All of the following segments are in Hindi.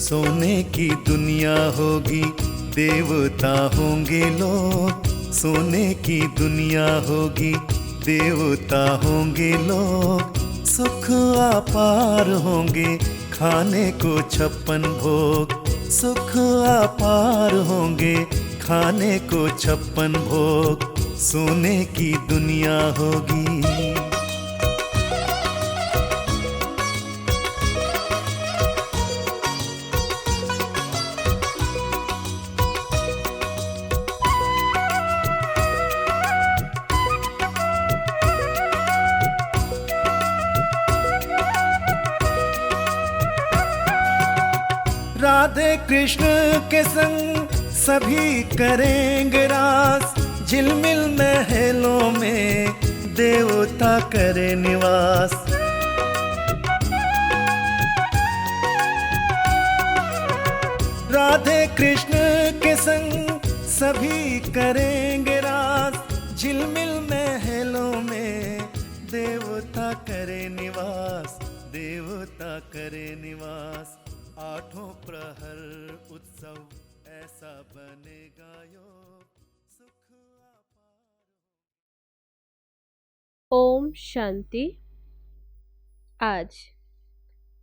सोने की दुनिया होगी, देवता होंगे लोग। सोने की दुनिया होगी, देवता होंगे लोग। सुख अपार होंगे, खाने को 56 भोग। सुख अपार होंगे, खाने को 56 भोग। सोने की दुनिया होगी। राधे कृष्ण के संग सभी करेंगे रास। झिलमिल महलों में देवता करे निवास। राधे कृष्ण के संग सभी करेंगे रास। झिलमिल महलों में देवता करे निवास। देवता करे निवास। आठों प्रहर उत्सव ऐसा बनेगा योग। सुख ओम शांति। आज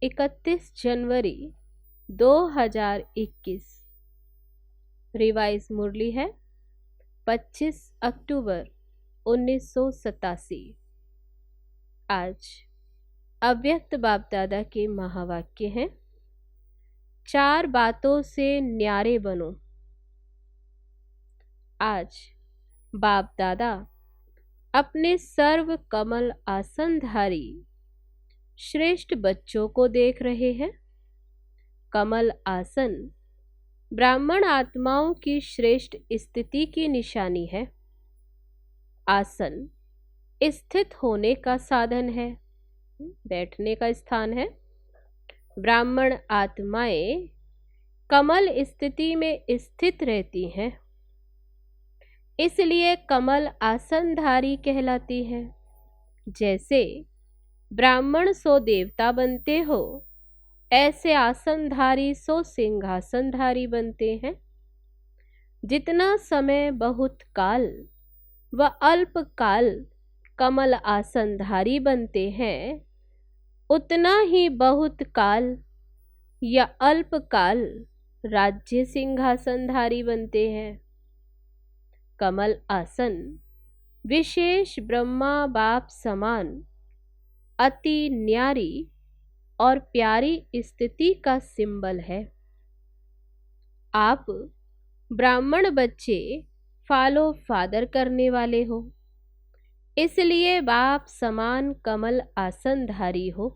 31 जनवरी 2021। रिवाइज मुरली है 25 अक्टूबर 1987। आज अव्यक्त बाप दादा के महावाक्य हैं। 4 बातों से न्यारे बनो। आज बाप दादा अपने सर्व कमल आसनधारी श्रेष्ठ बच्चों को देख रहे हैं। कमल आसन ब्राह्मण आत्माओं की श्रेष्ठ स्थिति की निशानी है। आसन स्थित होने का साधन है, बैठने का स्थान है। ब्राह्मण आत्माएं कमल स्थिति में स्थित रहती हैं, इसलिए कमल आसनधारी कहलाती हैं। जैसे ब्राह्मण सो देवता बनते हो, ऐसे आसनधारी सो सिंहासनधारी बनते हैं। जितना समय बहुत काल व अल्प काल कमल आसनधारी बनते हैं, उतना ही बहुत काल या अल्प काल राज्य सिंहासनधारी बनते हैं। कमल आसन विशेष ब्रह्मा बाप समान अति न्यारी और प्यारी स्थिति का सिंबल है। आप ब्राह्मण बच्चे फॉलो फादर करने वाले हो, इसलिए बाप समान कमल आसनधारी हो।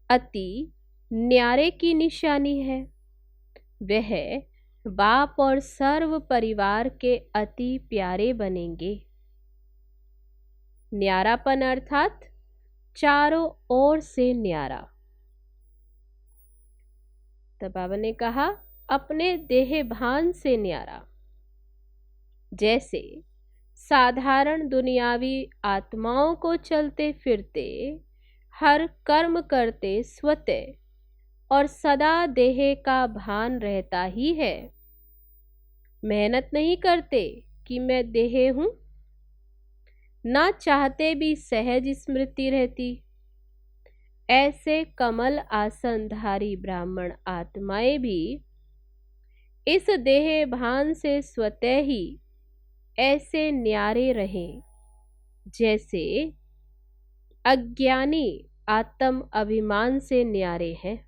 अति न्यारे की निशानी है। वह बाप और सर्व परिवार के अति प्यारे बनेंगे। न्यारापन अर्थात चारों ओर से न्यारा। तब बाबा ने कहा अपने देह भान से न्यारा। जैसे साधारण दुनियावी आत्माओं को चलते फिरते हर कर्म करते स्वतः और सदा देह का भान रहता ही है। मेहनत नहीं करते कि मैं देह हूं, ना चाहते भी सहज स्मृति रहती। ऐसे कमल आसनधारी ब्राह्मण आत्माएं भी इस देह भान से स्वतः ही ऐसे न्यारे रहें, जैसे अज्ञानी आत्म अभिमान से न्यारे हैं।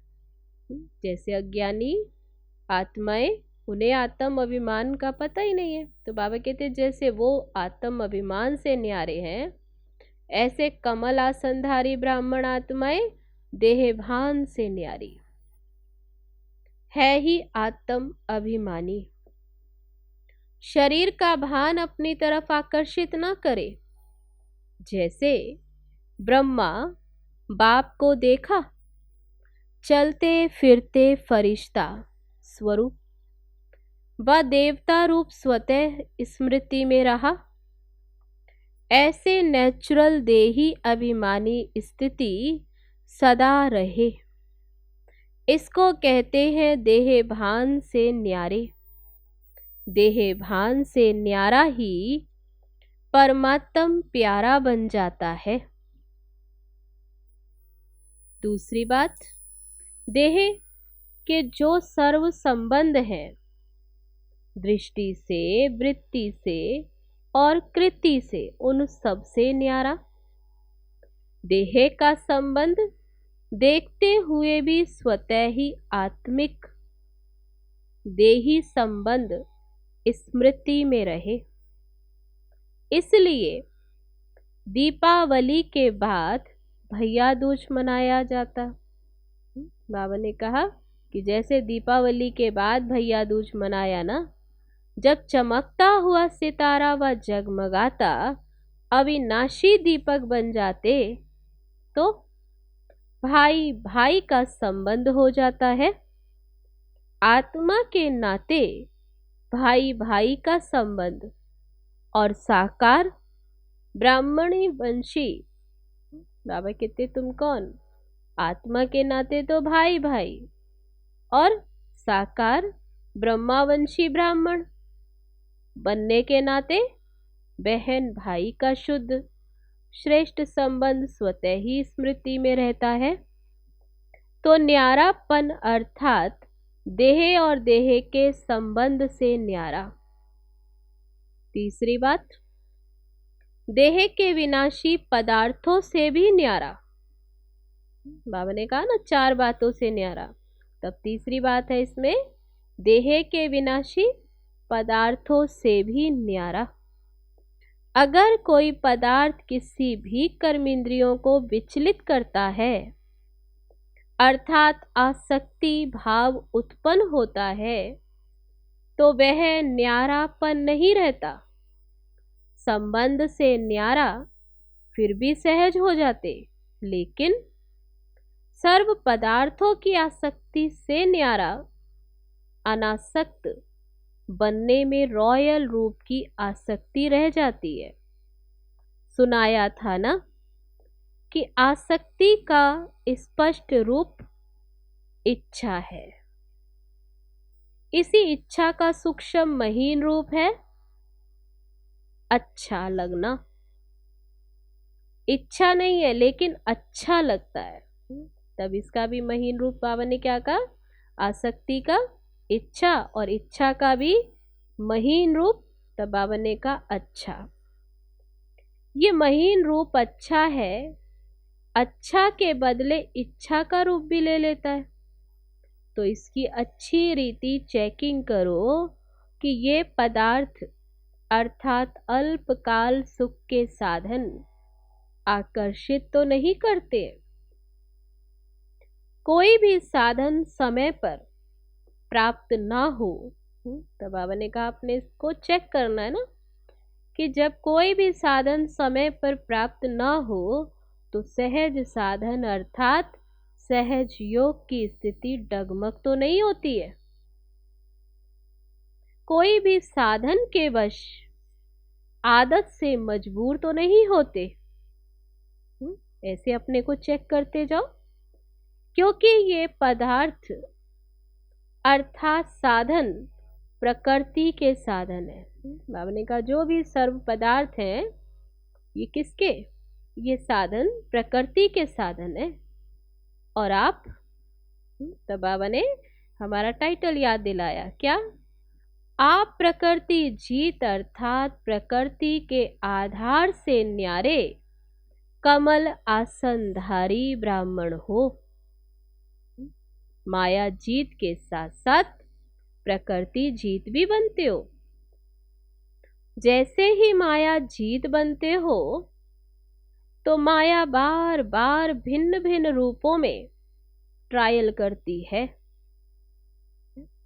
जैसे अज्ञानी आत्माएं, उन्हें आत्म अभिमान का पता ही नहीं है, तो बाबा कहते जैसे वो आत्म अभिमान से न्यारे हैं, ऐसे कमल आसनधारी ब्राह्मण आत्माएं देह भान से न्यारी है ही आत्म अभिमानी। शरीर का भान अपनी तरफ आकर्षित न करे। जैसे ब्रह्मा बाप को देखा चलते फिरते फरिश्ता स्वरूप व देवता रूप स्वतः स्मृति में रहा। ऐसे नेचुरल देही अभिमानी स्थिति सदा रहे। इसको कहते हैं देह भान से न्यारे। देह भान से न्यारा ही परमात्म प्यारा बन जाता है। दूसरी बात, देह के जो सर्व संबंध हैं, दृष्टि से, वृत्ति से और कृति से, उन सब से न्यारा। देह का संबंध देखते हुए भी स्वतः ही आत्मिक, देही संबंध स्मृति में रहे। इसलिए दीपावली के बाद भैया दूज मनाया जाता। बाबा ने कहा कि जैसे दीपावली के बाद भैया दूज मनाया ना, जब चमकता हुआ सितारा व जगमगाता अविनाशी दीपक बन जाते, तो भाई भाई का संबंध हो जाता है। आत्मा के नाते भाई भाई का संबंध और साकार ब्राह्मणी वंशी। बाबा कहते तुम कौन? आत्मा के नाते तो भाई भाई और साकार ब्रह्मावंशी ब्राह्मण बनने के नाते बहन भाई का शुद्ध श्रेष्ठ संबंध स्वतः ही स्मृति में रहता है। तो न्यारापन अर्थात देह और देह के संबंध से न्यारा। तीसरी बात, देह के विनाशी पदार्थों से भी न्यारा। बाबा ने कहा ना 4 बातों से न्यारा, तब तीसरी बात है इसमें देह के विनाशी पदार्थों से भी न्यारा। अगर कोई पदार्थ किसी भी कर्मेंद्रियों को विचलित करता है, अर्थात आसक्ति भाव उत्पन्न होता है, तो वह न्यारापन नहीं रहता। संबंध से न्यारा फिर भी सहज हो जाते, लेकिन सर्व पदार्थों की आसक्ति से न्यारा अनासक्त बनने में रॉयल रूप की आसक्ति रह जाती है। सुनाया था ना कि आसक्ति का स्पष्ट रूप इच्छा है। इसी इच्छा का सूक्ष्म महीन रूप है अच्छा लगना। इच्छा नहीं है लेकिन अच्छा लगता है, तब इसका भी महीन रूप बाबा ने क्या कहा? आसक्ति का इच्छा, और इच्छा का भी महीन रूप तब बाबा ने कहा अच्छा। ये महीन रूप अच्छा है, अच्छा के बदले इच्छा का रूप भी ले लेता है। तो इसकी अच्छी रीति चेकिंग करो कि ये पदार्थ अर्थात अल्पकाल सुख के साधन आकर्षित तो नहीं करते। कोई भी साधन समय पर प्राप्त ना हो, तो बाबा ने कहा आपने इसको चेक करना है ना कि जब कोई भी साधन समय पर प्राप्त ना हो तो सहज साधन अर्थात सहज योग की स्थिति डगमग तो नहीं होती है। कोई भी साधन के वश आदत से मजबूर तो नहीं होते। ऐसे अपने को चेक करते जाओ, क्योंकि ये पदार्थ अर्थात साधन प्रकृति के साधन है। बाबा ने कहा जो भी सर्व पदार्थ हैं ये किसके? ये साधन प्रकृति के साधन है। और आप, तो बाबा ने हमारा टाइटल याद दिलाया क्या? आप प्रकृति जीत अर्थात प्रकृति के आधार से न्यारे कमल आसनधारी ब्राह्मण हो। माया जीत के साथ साथ प्रकृति जीत भी बनते हो। जैसे ही माया जीत बनते हो तो माया बार बार भिन्न भिन्न रूपों में ट्रायल करती है।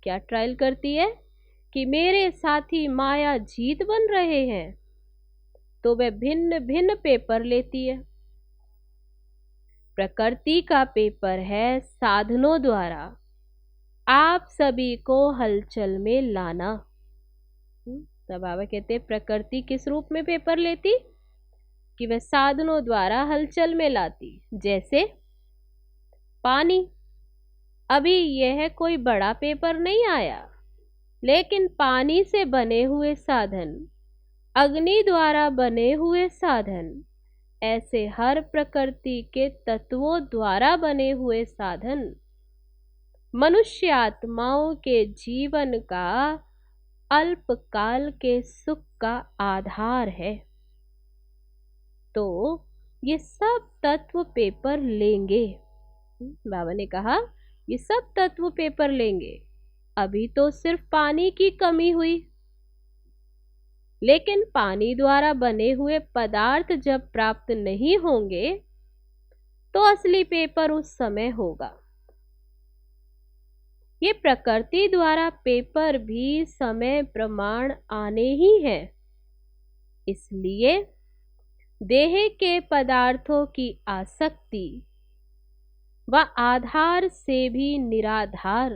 क्या ट्रायल करती है? कि मेरे साथी माया जीत बन रहे हैं, तो वह भिन्न भिन्न पेपर लेती है। प्रकृति का पेपर है साधनों द्वारा आप सभी को हलचल में लाना। तब बाबा कहते हैं प्रकृति किस रूप में पेपर लेती? कि वह साधनों द्वारा हलचल में लाती। जैसे पानी, अभी यह कोई बड़ा पेपर नहीं आया, लेकिन पानी से बने हुए साधन, अग्नि द्वारा बने हुए साधन, ऐसे हर प्रकृति के तत्वों द्वारा बने हुए साधन मनुष्य आत्माओं के जीवन का अल्पकाल के सुख का आधार है। तो ये सब तत्व पेपर लेंगे। बाबा ने कहा ये सब तत्व पेपर लेंगे। अभी तो सिर्फ पानी की कमी हुई, लेकिन पानी द्वारा बने हुए पदार्थ जब प्राप्त नहीं होंगे तो असली पेपर उस समय होगा। ये प्रकृति द्वारा पेपर भी समय प्रमाण आने ही है। इसलिए देह के पदार्थों की आसक्ति व आधार से भी निराधार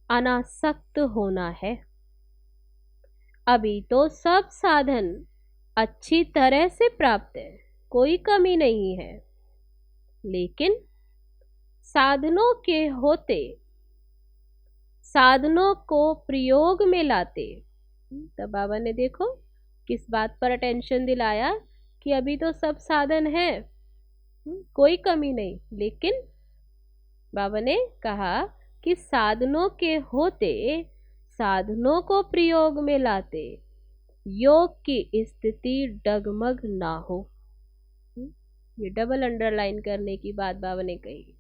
अनासक्त होना है। अभी तो सब साधन अच्छी तरह से प्राप्त है, कोई कमी नहीं है, लेकिन साधनों के होते, साधनों को प्रयोग में लाते। तब बाबा ने देखो किस बात पर अटेंशन दिलाया कि अभी तो सब साधन है, कोई कमी नहीं, लेकिन बाबा ने कहा कि साधनों के होते साधनों को प्रयोग में लाते योग की स्थिति डगमग ना हो। ये डबल अंडरलाइन करने की बात बाबा ने कही।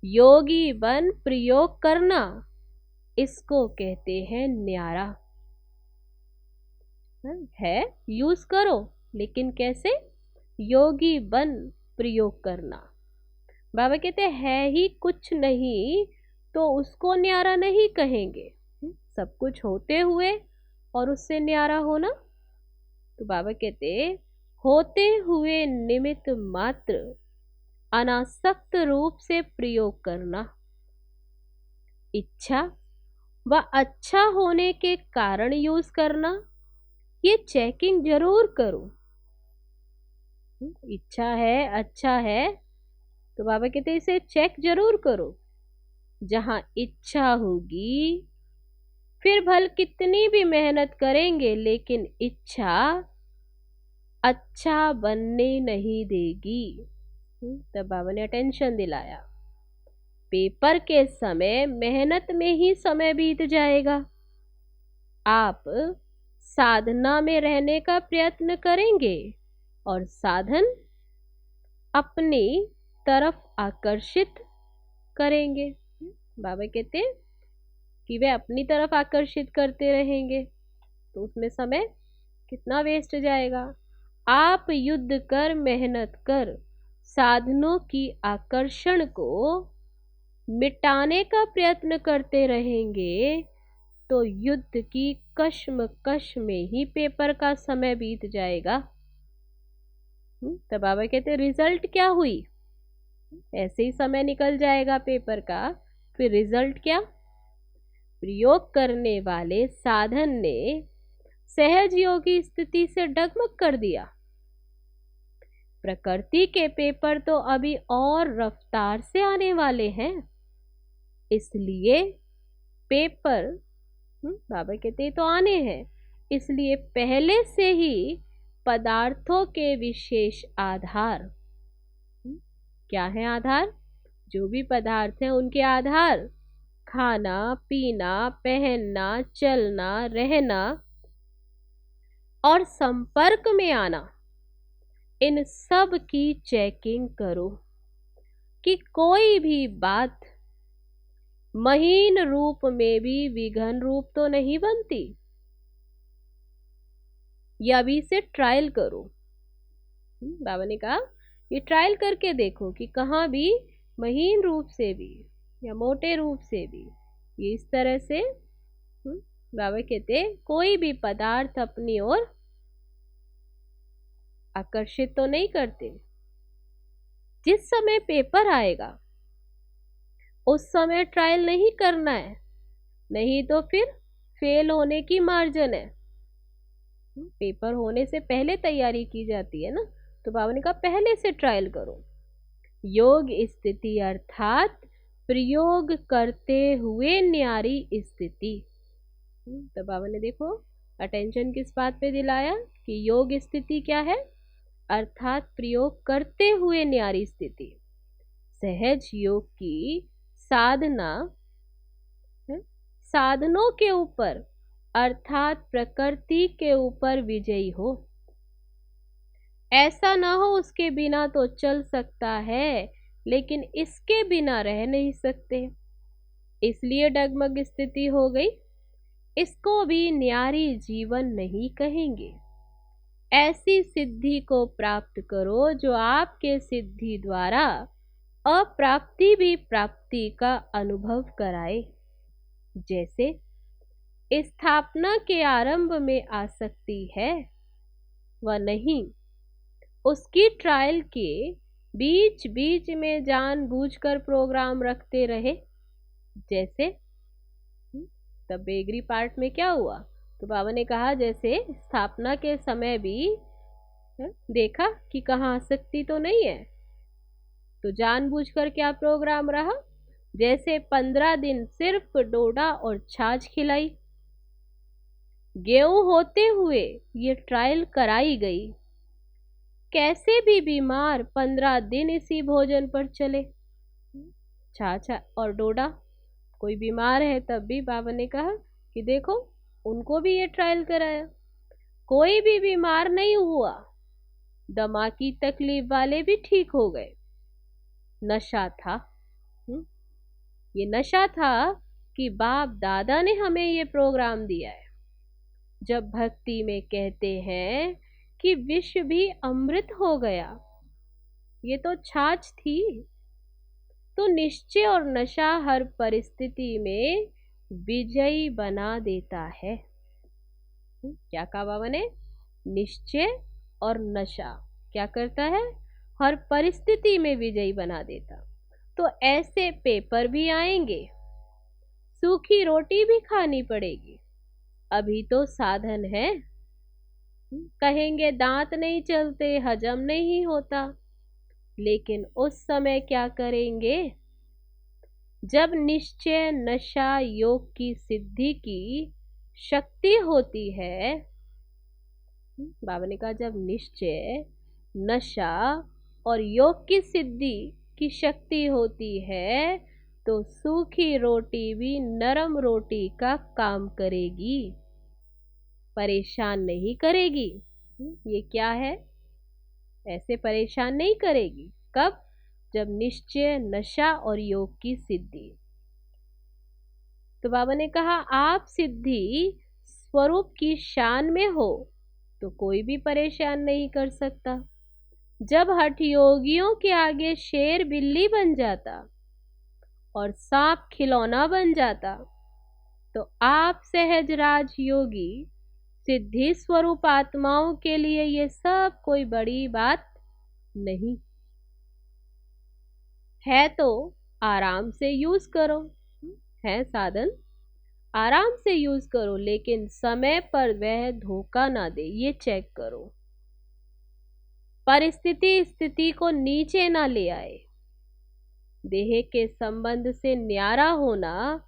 योगी बन प्रयोग करना, इसको कहते हैं न्यारा। है यूज करो, लेकिन कैसे? योगी बन प्रयोग करना। बाबा कहते है ही कुछ नहीं तो उसको न्यारा नहीं कहेंगे। सब कुछ होते हुए और उससे न्यारा होना। तो बाबा कहते होते हुए निमित्त मात्र अनासक्त रूप से प्रयोग करना, इच्छा व अच्छा होने के कारण यूज करना, ये चेकिंग जरूर करो। इच्छा है, अच्छा है, तो बाबा कहते इसे चेक जरूर करो। जहां इच्छा होगी फिर भल कितनी भी मेहनत करेंगे, लेकिन इच्छा अच्छा बनने नहीं देगी। तब बाबा ने अटेंशन दिलाया, पेपर के समय मेहनत में ही समय बीत जाएगा। आप साधना में रहने का प्रयत्न करेंगे और साधन अपनी तरफ आकर्षित करेंगे। बाबा कहते कि वे अपनी तरफ आकर्षित करते रहेंगे, तो उसमें समय कितना वेस्ट जाएगा। आप युद्ध कर, मेहनत कर साधनों की आकर्षण को मिटाने का प्रयत्न करते रहेंगे, तो युद्ध की कश्मकश में ही पेपर का समय बीत जाएगा। तब बाबा कहते रिजल्ट क्या हुई? ऐसे ही समय निकल जाएगा पेपर का, फिर रिजल्ट क्या? प्रयोग करने वाले साधन ने सहज योगी स्थिति से डगमग कर दिया। प्रकृति के पेपर तो अभी और रफ्तार से आने वाले हैं, इसलिए पेपर बाबा कहते तो आने हैं, इसलिए पहले से ही पदार्थों के विशेष आधार, क्या है आधार? जो भी पदार्थ हैं उनके आधार, खाना पीना, पहनना, चलना, रहना और संपर्क में आना, इन सब की चेकिंग करो कि कोई भी बात महीन रूप में भी विघन रूप तो नहीं बनती। या अभी से ट्रायल करो। बाबा ने कहा ये ट्रायल करके देखो कि कहाँ भी महीन रूप से भी या मोटे रूप से भी ये इस तरह से बाबा कहते कोई भी पदार्थ अपनी ओर आकर्षित तो नहीं करते। जिस समय पेपर आएगा उस समय ट्रायल नहीं करना है, नहीं तो फिर फेल होने की मार्जिन है। पेपर होने से पहले तैयारी की जाती है ना, तो बाबा ने कहा पहले से ट्रायल करो। योग स्थिति अर्थात प्रयोग करते हुए न्यारी स्थिति। तो बाबा ने देखो अटेंशन किस बात पे दिलाया कि योग स्थिति क्या है, अर्थात प्रयोग करते हुए न्यारी स्थिति। सहज योग की साधना साधनों के ऊपर अर्थात प्रकृति के ऊपर विजयी हो। ऐसा ना हो उसके बिना तो चल सकता है लेकिन इसके बिना रह नहीं सकते, इसलिए डगमग स्थिति हो गई। इसको भी न्यारी जीवन नहीं कहेंगे। ऐसी सिद्धि को प्राप्त करो जो आपके सिद्धि द्वारा अप्राप्ति भी प्राप्ति का अनुभव कराए। जैसे स्थापना के आरंभ में आसक्ति है व नहीं, उसकी ट्रायल के बीच बीच में जानबूझकर प्रोग्राम रखते रहे। जैसे तब बेगरी पार्ट में क्या हुआ, तो बाबा ने कहा जैसे स्थापना के समय भी देखा कि कहाँ आसक्ति तो नहीं है, तो जानबूझकर क्या प्रोग्राम रहा। जैसे 15 दिन सिर्फ डोडा और छाछ खिलाई, गेहूं होते हुए ये ट्रायल कराई गई। कैसे भी बीमार 15 दिन इसी भोजन पर चले, छाछ और डोडा। कोई बीमार है तब भी बाबा ने कहा कि देखो उनको भी ये ट्रायल कराया, कोई भी बीमार नहीं हुआ, दमा की तकलीफ वाले भी ठीक हो गए। नशा था, ये नशा था कि बाप दादा ने हमें ये प्रोग्राम दिया है। जब भक्ति में कहते हैं कि विश्व भी अमृत हो गया, ये तो छाछ थी। तो निश्चय और नशा हर परिस्थिति में विजयी बना देता है। क्या कहा बाबा ने, निश्चय और नशा क्या करता है, हर परिस्थिति में विजयी बना देता। तो ऐसे पेपर भी आएंगे, सूखी रोटी भी खानी पड़ेगी, अभी तो साधन है। कहेंगे दांत नहीं चलते, हजम नहीं होता, लेकिन उस समय क्या करेंगे, जब निश्चय नशा योग की सिद्धि की शक्ति होती है। बाबा ने कहा जब निश्चय नशा और योग की सिद्धि की शक्ति होती है तो सूखी रोटी भी नरम रोटी का काम करेगी, परेशान नहीं करेगी। ये क्या है, ऐसे परेशान नहीं करेगी। कब, जब निश्चय नशा और योग की सिद्धि। तो बाबा ने कहा आप सिद्धि स्वरूप की शान में हो तो कोई भी परेशान नहीं कर सकता। जब हठ योगियों के आगे शेर बिल्ली बन जाता और सांप खिलौना बन जाता, तो आप सहज राज योगी सिद्धि स्वरूप आत्माओं के लिए ये सब कोई बड़ी बात नहीं है। तो आराम से यूज करो, है साधन, आराम से यूज करो, लेकिन समय पर वह धोखा ना दे, ये चेक करो। परिस्थिति स्थिति को नीचे ना ले आए। देह के संबंध से न्यारा होना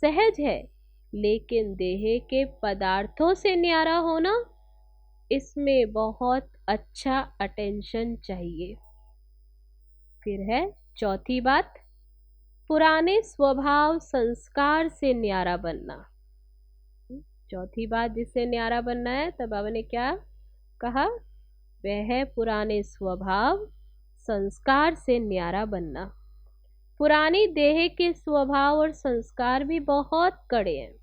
सहज है, लेकिन देह के पदार्थों से न्यारा होना, इसमें बहुत अच्छा अटेंशन चाहिए। फिर है चौथी बात, पुराने स्वभाव संस्कार से न्यारा बनना। चौथी बात जिससे न्यारा बनना है, तब बाबा ने क्या कहा, वह है पुराने स्वभाव संस्कार से न्यारा बनना। पुरानी देह के स्वभाव और संस्कार भी बहुत कड़े हैं,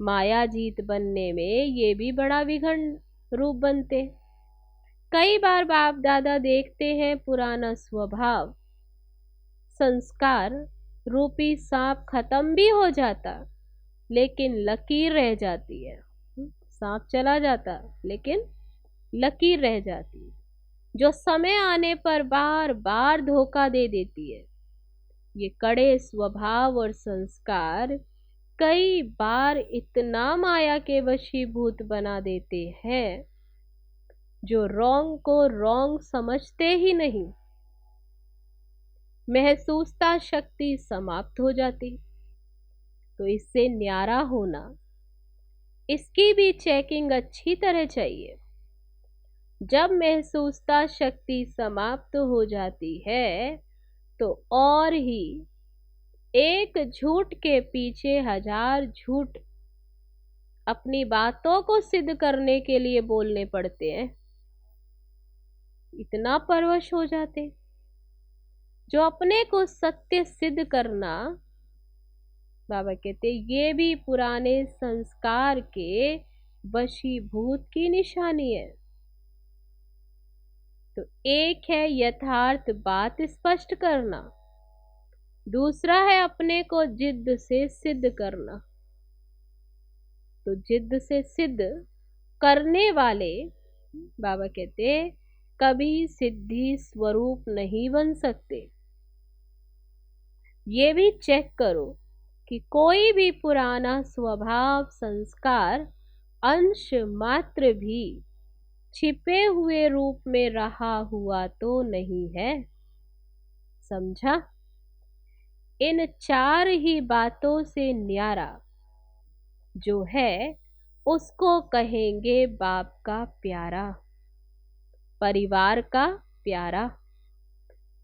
माया जीत बनने में ये भी बड़ा विघन रूप बनते। कई बार बाप दादा देखते हैं पुराना स्वभाव संस्कार रूपी सांप खत्म भी हो जाता, लेकिन लकीर रह जाती है। सांप चला जाता लेकिन लकीर रह जाती, जो समय आने पर बार बार धोखा दे देती है। ये कड़े स्वभाव और संस्कार कई बार इतना माया के वशीभूत बना देते हैं, जो रॉन्ग को रॉन्ग समझते ही नहीं। महसूसता शक्ति समाप्त हो जाती। तो इससे न्यारा होना, इसकी भी चेकिंग अच्छी तरह चाहिए। जब महसूसता शक्ति समाप्त हो जाती है तो और ही एक झूठ के पीछे हजार झूठ अपनी बातों को सिद्ध करने के लिए बोलने पड़ते हैं। इतना परवश हो जाते। जो अपने को सत्य सिद्ध करना, बाबा कहते ये भी पुराने संस्कार के वशीभूत की निशानी है। तो एक है यथार्थ बात स्पष्ट करना, दूसरा है अपने को जिद्द से सिद्ध करना। तो जिद्द से सिद्ध करने वाले, बाबा कहते कभी सिद्धि स्वरूप नहीं बन सकते। ये भी चेक करो कि कोई भी पुराना स्वभाव संस्कार अंश मात्र भी छिपे हुए रूप में रहा हुआ तो नहीं है। समझा? इन चार ही बातों से न्यारा जो है उसको कहेंगे बाप का प्यारा, परिवार का प्यारा।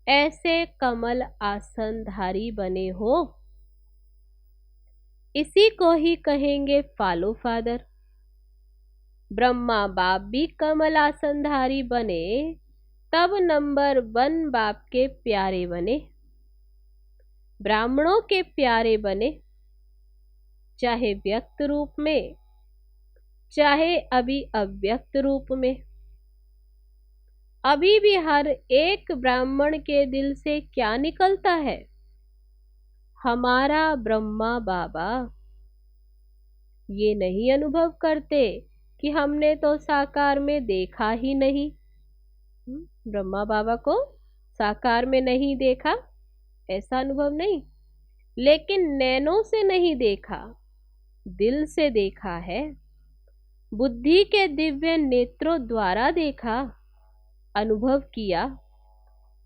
ऐसे कमल आसनधारी बने हो, इसी को ही कहेंगे फॉलो फादर। ब्रह्मा बाप भी कमल आसनधारी बने तब नंबर 1 बाप के प्यारे बने, ब्राह्मणों के प्यारे बने, चाहे व्यक्त रूप में चाहे अभी अव्यक्त रूप में। अभी भी हर एक ब्राह्मण के दिल से क्या निकलता है? हमारा ब्रह्मा बाबा। ये नहीं अनुभव करते कि हमने तो साकार में देखा ही नहीं। ब्रह्मा बाबा को साकार में नहीं देखा, ऐसा अनुभव नहीं, लेकिन नैनों से नहीं देखा, दिल से देखा है। बुद्धि के दिव्य नेत्रों द्वारा देखा, अनुभव किया।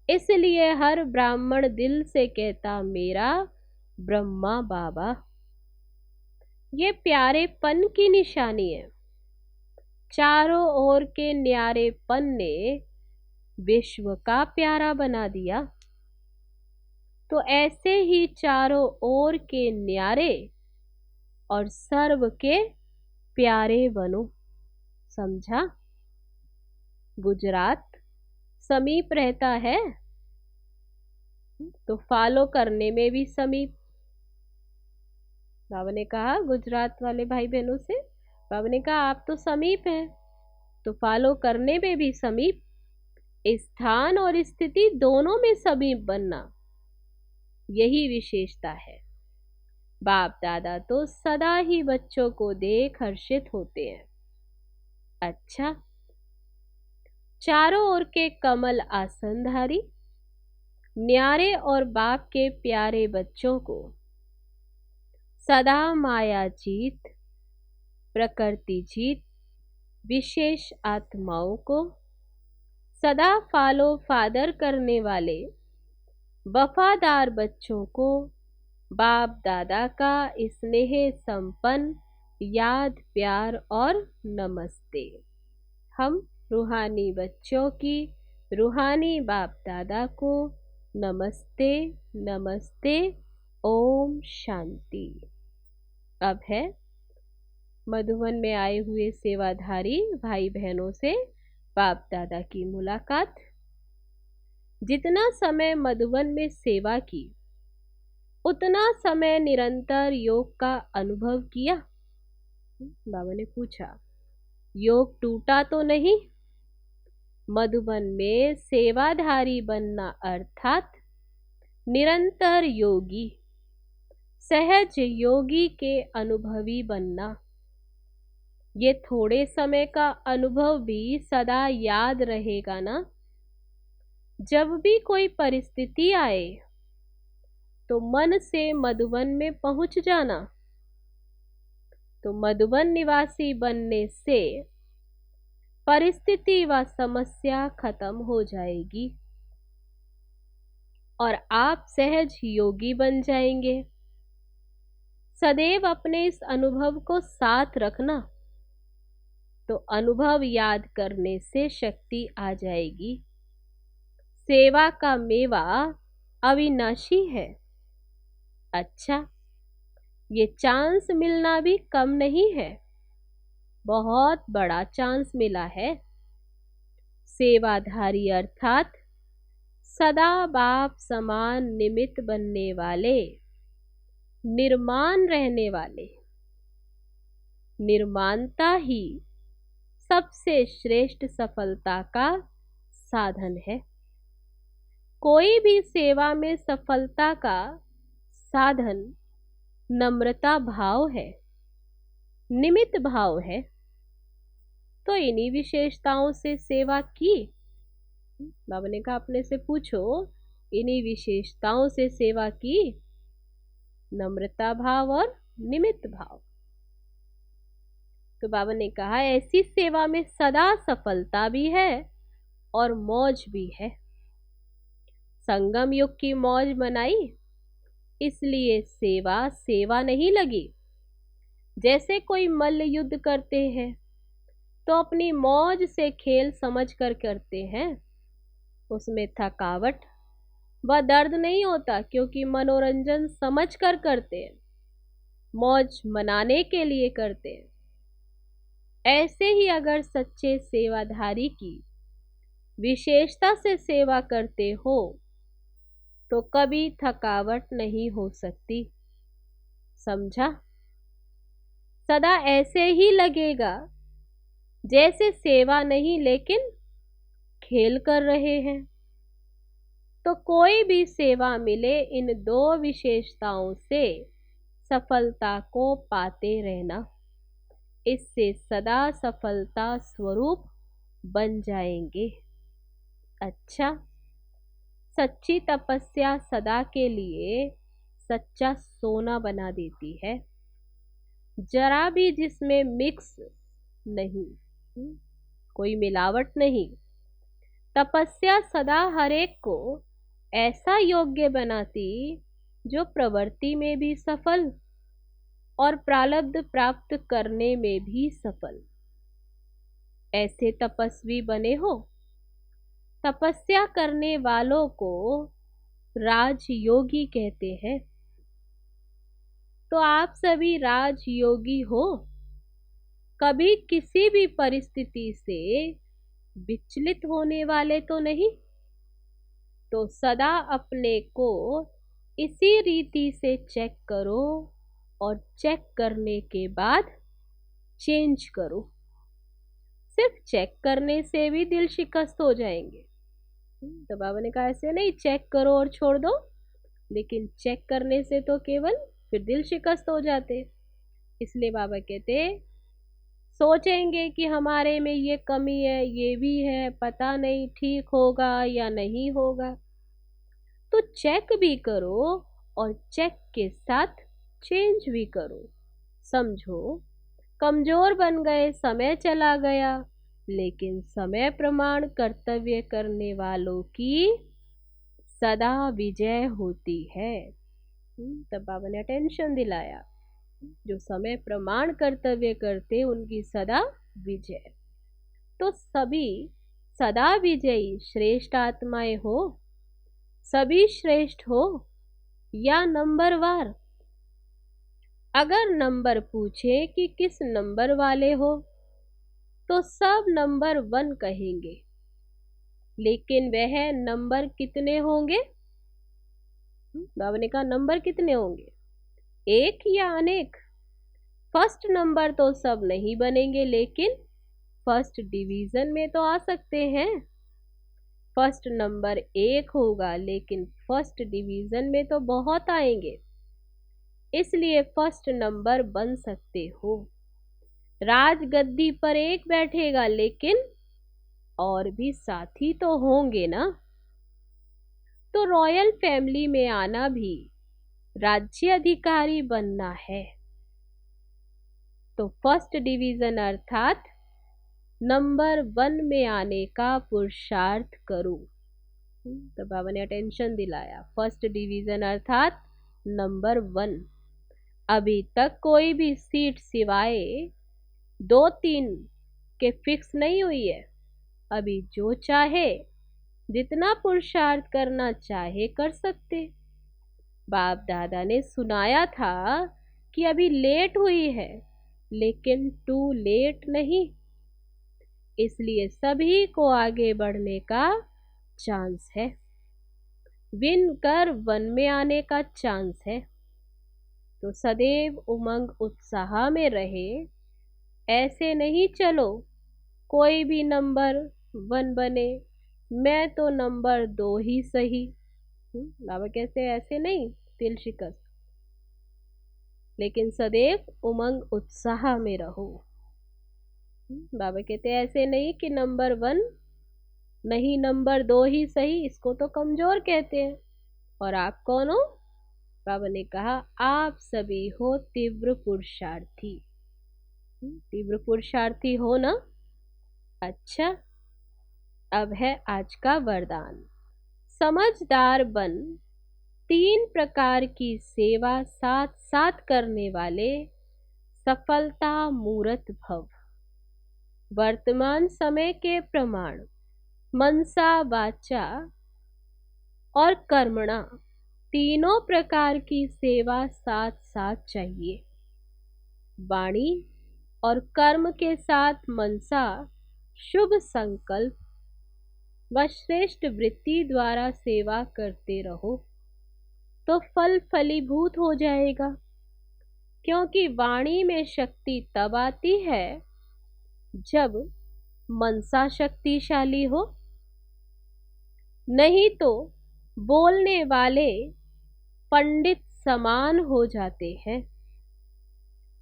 इसलिए हर ब्राह्मण दिल से कहता मेरा ब्रह्मा बाबा। ये प्यारेपन की निशानी है। चारों ओर के न्यारेपन ने विश्व का प्यारा बना दिया। तो ऐसे ही चारों ओर के न्यारे और सर्व के प्यारे बनो। समझा? गुजरात समीप रहता है तो फॉलो करने में भी समीप। बाबा ने कहा गुजरात वाले भाई बहनों से, बाबा ने कहा आप तो समीप हैं तो फॉलो करने में भी समीप। स्थान और स्थिति दोनों में समीप बनना, यही विशेषता है। बाप दादा तो सदा ही बच्चों को देख हर्षित होते हैं। अच्छा, चारों ओर के कमल आसनधारी न्यारे और बाप के प्यारे बच्चों को सदा माया जीत, प्रकृति जीत विशेष आत्माओं को सदा फॉलो फादर करने वाले वफादार बच्चों को बाप दादा का स्नेह संपन्न याद प्यार और नमस्ते। हम रूहानी बच्चों की रूहानी बाप दादा को नमस्ते नमस्ते। ओम शांति। अब है मधुबन में आए हुए सेवाधारी भाई बहनों से बाप दादा की मुलाकात। जितना समय मधुबन में सेवा की उतना समय निरंतर योग का अनुभव किया। बाबा ने पूछा योग टूटा तो नहीं? मधुबन में सेवाधारी बनना अर्थात निरंतर योगी, सहज योगी के अनुभवी बनना। ये थोड़े समय का अनुभव भी सदा याद रहेगा ना। जब भी कोई परिस्थिति आए तो मन से मधुबन में पहुंच जाना। तो मधुबन निवासी बनने से परिस्थिति व समस्या खत्म हो जाएगी। और आप सहज योगी बन जाएंगे। सदैव अपने इस अनुभव को साथ रखना, तो अनुभव याद करने से शक्ति आ जाएगी। सेवा का मेवा अविनाशी है। अच्छा, ये चांस मिलना भी कम नहीं है, बहुत बड़ा चांस मिला है। सेवाधारी अर्थात सदा बाप समान निमित्त बनने वाले, निर्माण रहने वाले। निर्माणता ही सबसे श्रेष्ठ सफलता का साधन है। कोई भी सेवा में सफलता का साधन नम्रता भाव है, निमित्त भाव है। तो इन्हीं विशेषताओं से सेवा की। बाबा ने कहा अपने से पूछो, इन्हीं विशेषताओं से सेवा की, नम्रता भाव और निमित्त भाव। तो बाबा ने कहा ऐसी सेवा में सदा सफलता भी है और मौज भी है। संगम युग की मौज मनाई, इसलिए सेवा सेवा नहीं लगी। जैसे कोई मल्ल युद्ध करते हैं तो अपनी मौज से खेल समझ कर करते हैं, उसमें थकावट व दर्द नहीं होता, क्योंकि मनोरंजन समझ कर करते हैं, मौज मनाने के लिए करते हैं। ऐसे ही अगर सच्चे सेवाधारी की विशेषता से सेवा करते हो तो कभी थकावट नहीं हो सकती। समझा? सदा ऐसे ही लगेगा जैसे सेवा नहीं लेकिन खेल कर रहे हैं। तो कोई भी सेवा मिले, इन दो विशेषताओं से सफलता को पाते रहना, इससे सदा सफलता स्वरूप बन जाएंगे। अच्छा, सच्ची तपस्या सदा के लिए सच्चा सोना बना देती है, जरा भी जिसमें मिक्स नहीं, कोई मिलावट नहीं। तपस्या सदा हर एक को ऐसा योग्य बनाती जो प्रवृत्ति में भी सफल और प्रारब्ध प्राप्त करने में भी सफल। ऐसे तपस्वी बने हो। तपस्या करने वालों को राजयोगी कहते हैं। तो आप सभी राजयोगी हो। कभी किसी भी परिस्थिति से विचलित होने वाले तो नहीं। तो सदा अपने को इसी रीति से चेक करो और चेक करने के बाद चेंज करो। सिर्फ चेक करने से भी दिल शिकस्त हो जाएंगे। तो बाबा ने कहा ऐसे नहीं चेक करो और छोड़ दो, लेकिन चेक करने से तो केवल फिर दिल शिकस्त हो जाते। इसलिए बाबा कहते सोचेंगे कि हमारे में ये कमी है, ये भी है, पता नहीं ठीक होगा या नहीं होगा। तो चेक भी करो और चेक के साथ चेंज भी करो। समझो, कमजोर बन गए, समय चला गया, लेकिन समय प्रमाण कर्तव्य करने वालों की सदा विजय होती है। तब बाबा ने अटेंशन दिलाया, जो समय प्रमाण कर्तव्य करते उनकी सदा विजय। तो सभी सदा विजयी श्रेष्ठ आत्माएं हो, सभी श्रेष्ठ हो या नंबरवार। अगर नंबर पूछे कि किस नंबर वाले हो तो सब नंबर 1 कहेंगे, लेकिन वह नंबर कितने होंगे? बाबा ने कहा नंबर कितने होंगे, एक या अनेक? फर्स्ट नंबर तो सब नहीं बनेंगे, लेकिन फर्स्ट डिवीजन में तो आ सकते हैं। फर्स्ट नंबर 1 होगा, लेकिन फर्स्ट डिवीजन में तो बहुत आएंगे, इसलिए फर्स्ट नंबर बन सकते हो। राजगद्दी पर एक बैठेगा, लेकिन और भी साथी तो होंगे ना। तो रॉयल फैमिली में आना भी राज्य अधिकारी बनना है। तो फर्स्ट डिवीजन अर्थात नंबर 1 में आने का पुरुषार्थ करो। तो बाबा ने अटेंशन दिलाया। फर्स्ट डिवीजन अर्थात नंबर 1। अभी तक कोई भी सीट सिवाय 2-3 के फिक्स नहीं हुई है। अभी जो चाहे, जितना पुरुषार्थ करना चाहे कर सकते। बाप दादा ने सुनाया था कि अभी लेट हुई है, लेकिन टू लेट नहीं। इसलिए सभी को आगे बढ़ने का चांस है, विन कर वन में आने का चांस है। तो सदैव उमंग उत्साह में रहे। ऐसे नहीं चलो कोई भी नंबर 1 बने, मैं तो नंबर 2 ही सही। बाबा कैसे, ऐसे नहीं तिल शिकस्त, लेकिन सदैव उमंग उत्साह में रहो। बाबा कहते ऐसे नहीं कि नंबर 1 नहीं, नंबर 2 ही सही, इसको तो कमजोर कहते हैं। और आप कौन हो? बाबा ने कहा आप सभी हो तीव्र पुरुषार्थी। तीव्र पुरुषार्थी हो ना? अच्छा, अब है आज का वरदान। समझदार बन 3 प्रकार की सेवा साथ साथ करने वाले सफलता मूर्त भव। वर्तमान समय के प्रमाण मनसा वाचा और कर्मणा तीनों प्रकार की सेवा साथ साथ चाहिए। वाणी और कर्म के साथ मनसा शुभ संकल्प व श्रेष्ठ वृत्ति द्वारा सेवा करते रहो तो फल फलीभूत हो जाएगा। क्योंकि वाणी में शक्ति तब आती है जब मनसा शक्तिशाली हो, नहीं तो बोलने वाले पंडित समान हो जाते हैं।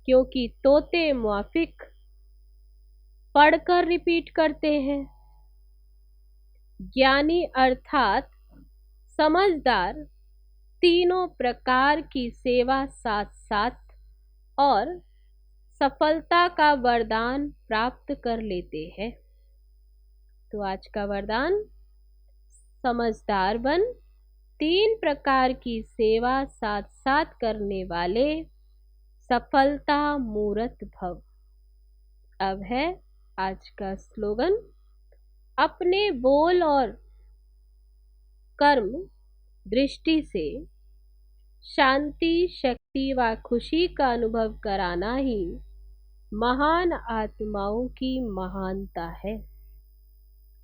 क्योंकि तोते मुआफिक पढ़कर रिपीट करते हैं। ज्ञानी अर्थात समझदार तीनों प्रकार की सेवा साथ साथ और सफलता का वरदान प्राप्त कर लेते हैं। तो आज का वरदान, समझदार बन 3 प्रकार की सेवा साथ साथ करने वाले सफलता मूर्त भव। अब है आज का स्लोगन, अपने बोल और कर्म दृष्टि से शांति, शक्ति व खुशी का अनुभव कराना ही महान आत्माओं की महानता है।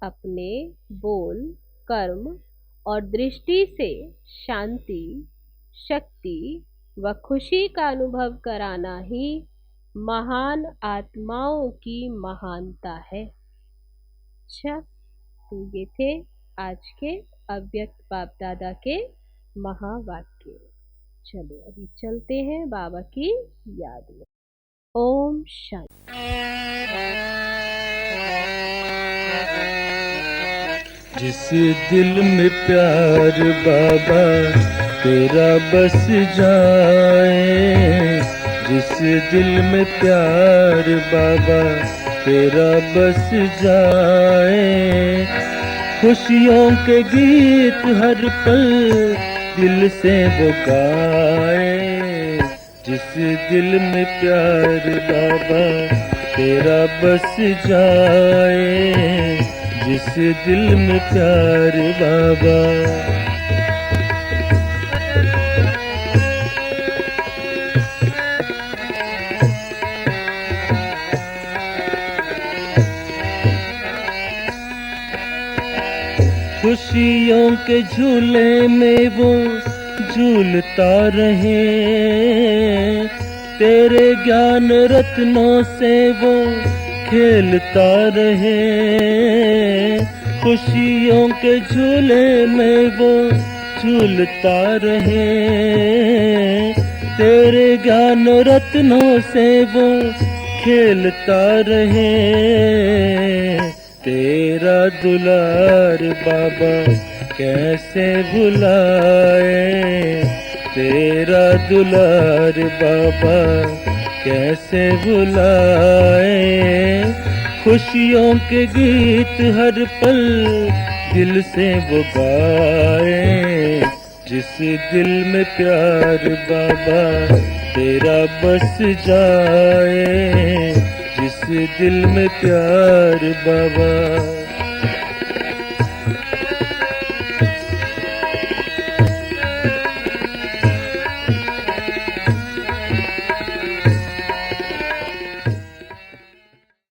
अपने बोल, कर्म और दृष्टि से शांति, शक्ति व खुशी का अनुभव कराना ही महान आत्माओं की महानता है। अच्छा, तो ये थे आज के अव्यक्त बाप दादा के महावाक्य। चलो अभी चलते हैं बाबा की याद में। ओम शांति। जिस दिल में प्यार बाबा तेरा बस जाए, जिस दिल में प्यार बाबा तेरा बस जाए, खुशियों के गीत हर पल दिल से वो गाए। जिस दिल में प्यार बाबा तेरा बस जाए, जिस दिल में प्यार बाबा। खुशियों के झूले में वो झूलता रहे, तेरे ज्ञान रत्नों से वो खेलता रहे। खुशियों के झूले में वो झूलता रहे, तेरे ज्ञान रत्नों से वो खेलता रहे। तेरा दुलार बाबा कैसे भुलाए, तेरा दुलार बाबा कैसे भुलाए। खुशियों के गीत हर पल दिल से वो गाए, जिस दिल में प्यार बाबा तेरा बस जाए, जिस दिल में प्यार बाबा।